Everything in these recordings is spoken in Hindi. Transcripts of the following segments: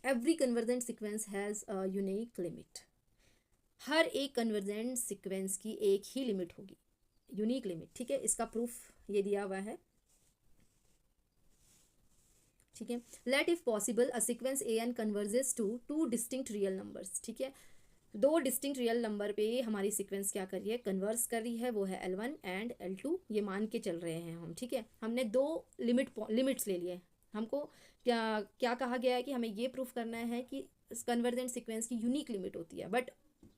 Every convergent sequence has a unique limit. हर एक कन्वर्जेंट सीक्वेंस की एक ही लिमिट होगी, यूनिक लिमिट, ठीक है। इसका प्रूफ ये दिया हुआ है, ठीक है। Let if possible a sequence A N converges to two distinct real numbers, ठीक है। दो डिस्टिंक्ट रियल नंबर पे हमारी सीक्वेंस क्या कर रही है, कन्वर्स कर रही है, वो है L1 एंड L2, ये मान के चल रहे हैं हम, ठीक है। हमने दो लिमिट्स ले लिए। हमको क्या क्या कहा गया है कि हमें ये प्रूफ करना है कि कन्वर्जेंट सीक्वेंस की यूनिक लिमिट होती है, बट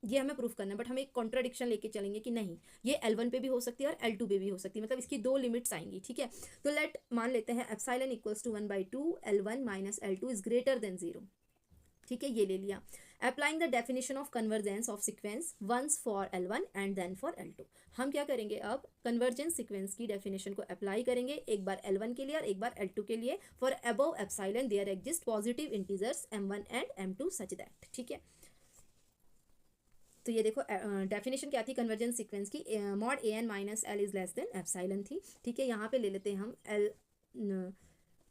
ये हमें प्रूफ करना है, बट हम एक कॉन्ट्राडिक्शन लेके चलेंगे कि नहीं, ये L1 पे भी हो सकती है और L2 पे भी हो सकती है, मतलब इसकी दो लिमिट्स आएंगी, ठीक है। तो लेट मान लेते हैं epsilon equals to 1/2 L1 minus L2 is greater than 0, ठीक है, ये ले लिया। Applying the definition of convergence of sequence once for L1 and then for L2, हम क्या करेंगे, अब कन्वर्जेंस सीक्वेंस की डेफिनेशन को अप्लाई करेंगे, एक बार L1 के लिए और एक बार L2 के लिए। For above epsilon there exist positive integers M1 and M2 such that, ठीक है। तो ये देखो डेफिनेशन क्या थी कन्वर्जेंस सीक्वेंस की, mod AN minus L is less than epsilon थी, ठीक है। यहाँ पे ले लेते हैं हम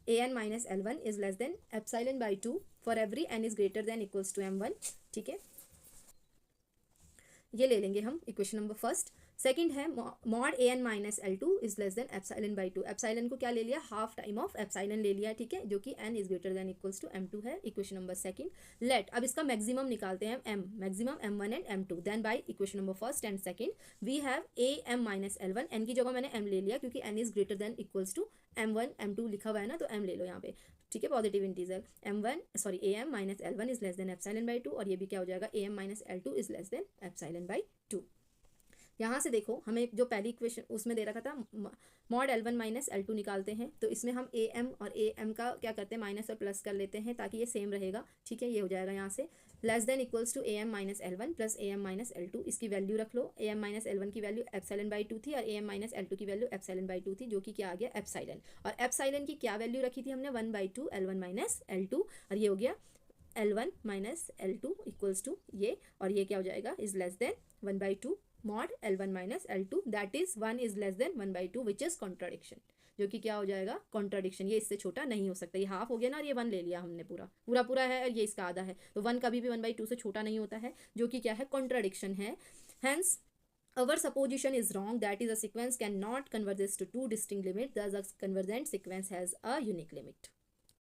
AN minus L1 is less than epsilon by 2 for every n is greater than equals to M1, ठीक है। ये ले लेंगे हम इक्वेशन नंबर फर्स्ट। सेकंड है mod AN minus L2 is less than epsilon by 2, epsilon को क्या ले लिया, हाफ टाइम ऑफ एप्सिलॉन ले लिया, ठीक है, जो कि n is greater than equals to M2 है, इक्वेशन नंबर सेकंड। लेट अब इसका मैक्सिमम निकालते हैं, m maximum M1 and M2, then by equation number first and second we have AM minus L1, n की जगह मैंने m ले लिया क्योंकि n is greater than equals to M1 M2 लिखा हुआ है ना, तो m ले लो यहाँ पे, ठीक है, positive integer. AM minus L1 is less than epsilon by 2, और ये भी क्या हो जाएगा, AM minus L2 is less than epsilon by 2। यहाँ से देखो हमें जो पहली इक्वेशन उसमें दे रखा था मॉड L1 माइनस L2 निकालते हैं, तो इसमें हम AM और AM का क्या करते हैं, माइनस और प्लस कर लेते हैं ताकि ये सेम रहेगा, ठीक है। ये हो जाएगा यहाँ से less than equals to AM minus L1 plus AM minus L2, इसकी वैल्यू रख लो। AM माइनस L1 की वैल्यू एप्सिलॉन बाई 2 थी और AM माइनस L2 की वैल्यू एप्सिलॉन बाई 2 थी, जो कि क्या आ गया, एप्सिलॉन। और एप्सिलॉन की क्या वैल्यू रखी थी हमने, 1/2 L1 माइनस L2, और ये हो गया L1 minus L2 equals to ये, और ये क्या हो जाएगा, is less then 1/2 mod L1 minus L2, that is 1 is less then 1/2 which is contradiction, जो कि क्या हो जाएगा, कॉन्ट्राडिक्शन, ये इससे छोटा नहीं हो सकता, ये हाफ हो गया ना, और ये 1 ले लिया हमने, पूरा है, और ये इसका आधा है, तो 1 कभी भी 1/2 से छोटा नहीं होता है, जो कि क्या है, कॉन्ट्राडिक्शन है। Hence our supposition is wrong, that is a sequence cannot converges to two distinct limits, thus a convergent sequence has a unique limit.